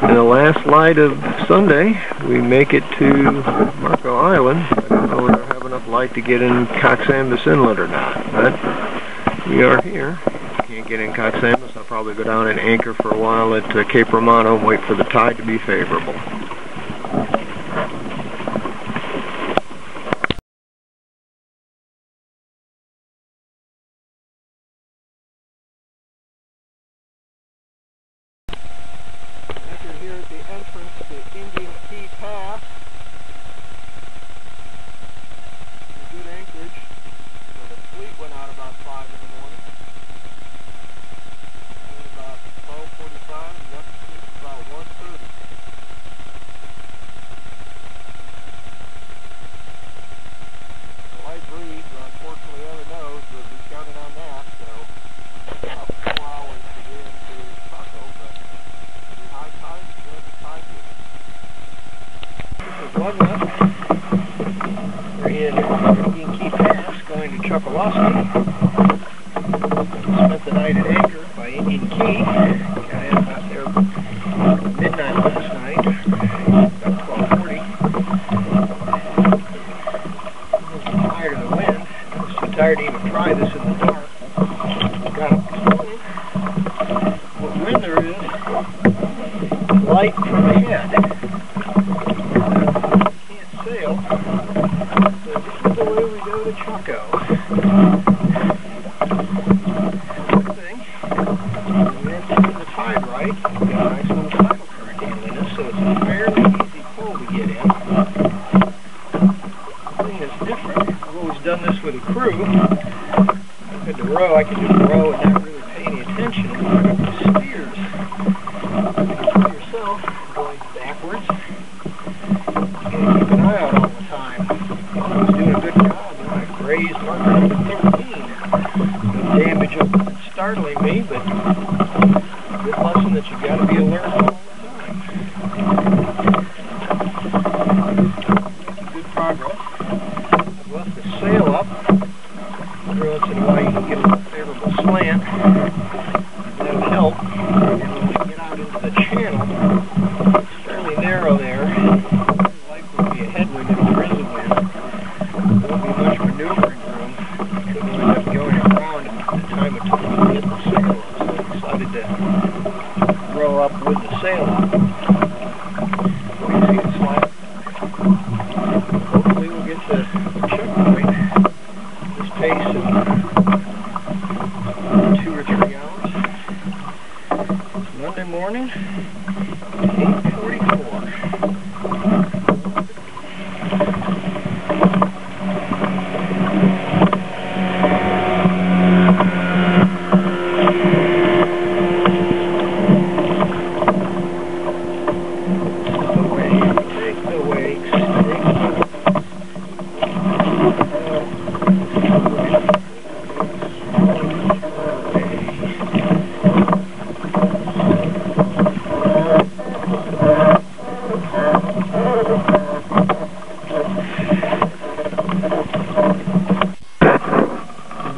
And the last light of Sunday, we make it to Marco Island. I don't know if we'll have enough light to get in Coxambas Inlet or not, but we are here. Can't get in Coxambas. I'll probably go down and anchor for a while at Cape Romano and wait for the tide to be favorable. Here at the entrance to Indian Key Pass. A good anchorage. So the fleet went out about 5 in the morning. And about 12:45 and left the fleet about 1:30. A light breeze, but unfortunately other nose, but we counted on that, so about 4 hours to get into Taco, but high tide, good tide with it. This is Lugnutt. We're in Indian Key Pass going to Chokoloskee. Spent the night at anchor by Indian Key. Got in about there midnight last night, about 12:40. I was tired of the wind. I was too tired to even try this in the dark. Got up this morning. What wind there is, light from ahead. Can't sail, so this is the way we go to Choco. Good thing, we have to turn the tide right. We've got a nice little tidal current handling us, so it's a fairly easy pull to get in. The thing that's different, I've always done this with a crew. I've had to row, I can just row and not really pay any attention. And when I got the steers, going backwards. You gotta keep an eye out all the time. I was doing a good job when I grazed marker number 13. No damage of startling me, but a good lesson that you gotta be alert all the time. Making good progress. I've left the sail up. Every once in a while you can get a little favorable slant. That'll help. And when we get out into the channel, it's fairly narrow there. It's likely to be a headwind if there is a wind. There won't be much maneuvering room. You could end up going around at the time it took me to get the sail up, so I decided to row up with the sail up. You can see it slide. Hopefully we'll get to the checkpoint this pace in 2 or 3 hours. It's Monday morning, 8:44.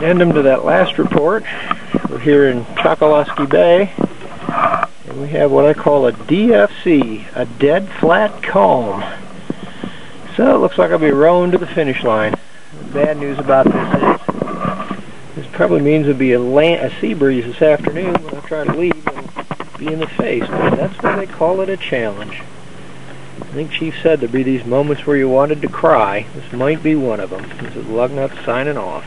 Addendum to that last report, we're here in Chokoloskee Bay, and we have what I call a DFC, a dead flat calm. So it looks like I'll be rowing to the finish line. The bad news about this is, this probably means there'll be a sea breeze this afternoon when I try to leave and be in the face, but that's why they call it a challenge. I think Chief said there'd be these moments where you wanted to cry. This might be one of them. This is Lugnutt signing off.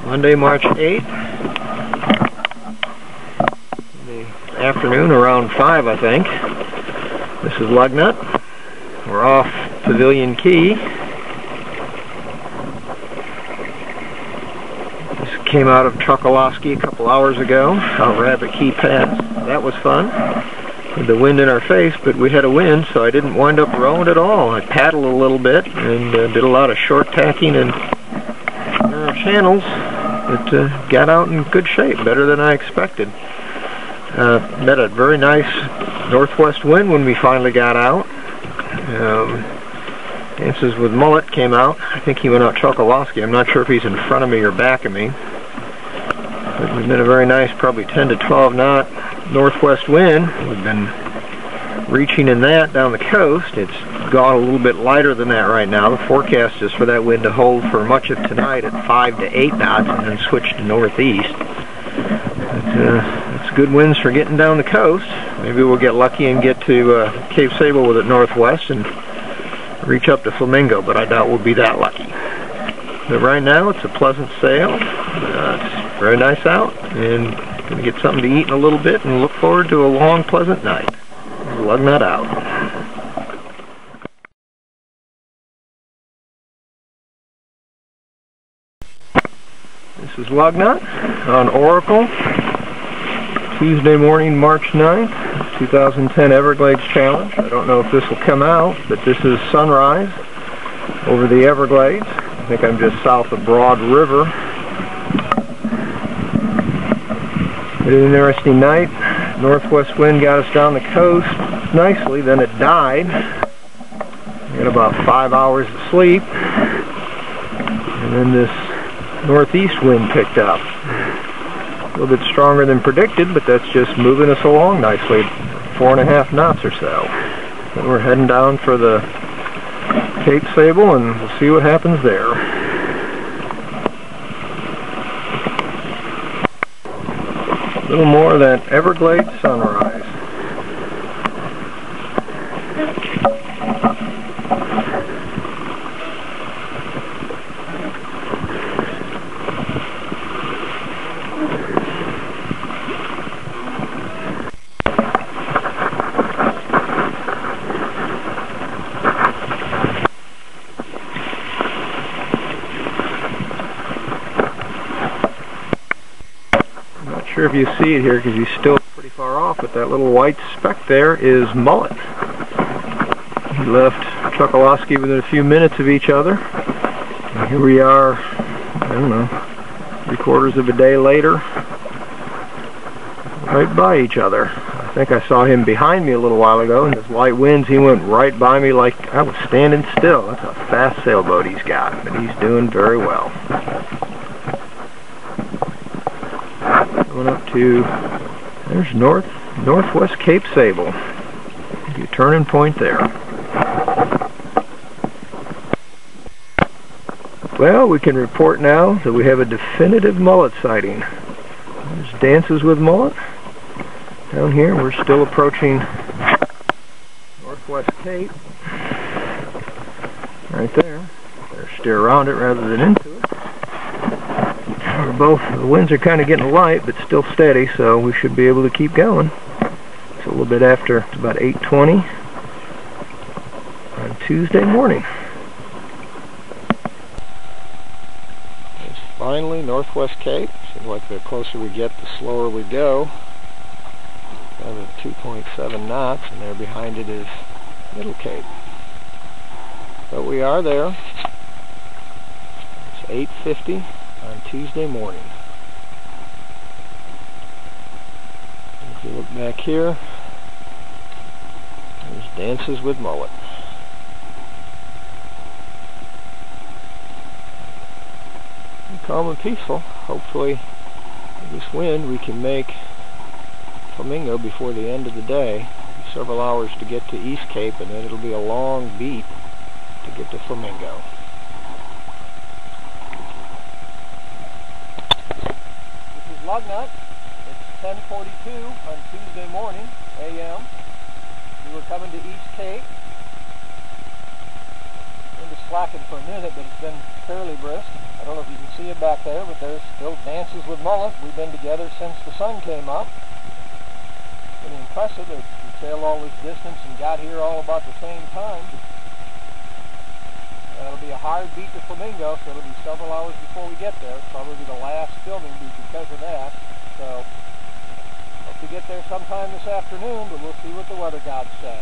Monday, March 8th, in the afternoon, around 5, I think. This is Lugnutt. We're off Pavilion Key. This came out of Chokoloskee a couple hours ago, out Rabbit Key Pass. That was fun. With the wind in our face, but we had a wind, so I didn't wind up rowing at all. I paddled a little bit and did a lot of short tacking and narrow channels. it got out in good shape, better than I expected. Met a very nice northwest wind when we finally got out. Dances with Mullet came out. I think he went out Chokolosky. I'm not sure if he's in front of me or back of me. But we've been a very nice, probably 10 to 12 knot northwest wind. We've been reaching in that down the coast. It's gone a little bit lighter than that right now. The forecast is for that wind to hold for much of tonight at 5 to 8 knots and then switch to northeast. It's good winds for getting down the coast. Maybe we'll get lucky and get to Cape Sable with it northwest and reach up to Flamingo, but I doubt we'll be that lucky. But right now it's a pleasant sail. It's very nice out, and going to get something to eat in a little bit and look forward to a long, pleasant night. Lug nut out. This is Lug Nut on Oracle, Tuesday morning, March 9th, 2010 Everglades Challenge. I don't know if this will come out, but this is sunrise over the Everglades. I think I'm just south of Broad River. It is an interesting night. Northwest wind got us down the coast nicely, then it died. We had about 5 hours of sleep, and then this northeast wind picked up. A little bit stronger than predicted, but that's just moving us along nicely, 4.5 knots or so. And we're heading down for the Cape Sable, and we'll see what happens there. A little more of that Everglades sunrise. Sure if you see it here because he's still pretty far off, but that little white speck there is Mullet. He left Chokolosky within a few minutes of each other. And here we are, I don't know, 3/4 of a day later, right by each other. I think I saw him behind me a little while ago, and his light winds, he went right by me like I was standing still. That's a fast sailboat he's got, but he's doing very well. Going up to, there's northwest Cape Sable. Your turning point there. Well, we can report now that we have a definitive mullet sighting. There's Dances with Mullet. Down here, we're still approaching northwest Cape. Right there. Better steer around it rather than into it. The winds are kind of getting light, but still steady, so we should be able to keep going. It's a little bit after, it's about 8:20 on Tuesday morning. It's finally northwest Cape. Seems like the closer we get, the slower we go. Down to 2.7 knots, and there behind it is Middle Cape. But we are there. It's 8:50. On Tuesday morning. If you look back here, there's Dances with Mullet. Calm and peaceful. Hopefully, with this wind, we can make Flamingo before the end of the day. Several hours to get to East Cape, and then it'll be a long beat to get to Flamingo. Lug Nut. It's 10:42 on Tuesday morning, a.m. We were coming to East Cape. Wind is slacking for a minute, but it's been fairly brisk. I don't know if you can see it back there, but there's still Dances with Mullet. We've been together since the sun came up. Pretty impressive that we sailed all this distance and got here all about the same time. It'll be a hard beat to Flamingo, so it'll be several hours before we get there. Probably the last filming because of that. So, hope to get there sometime this afternoon, but we'll see what the weather gods say.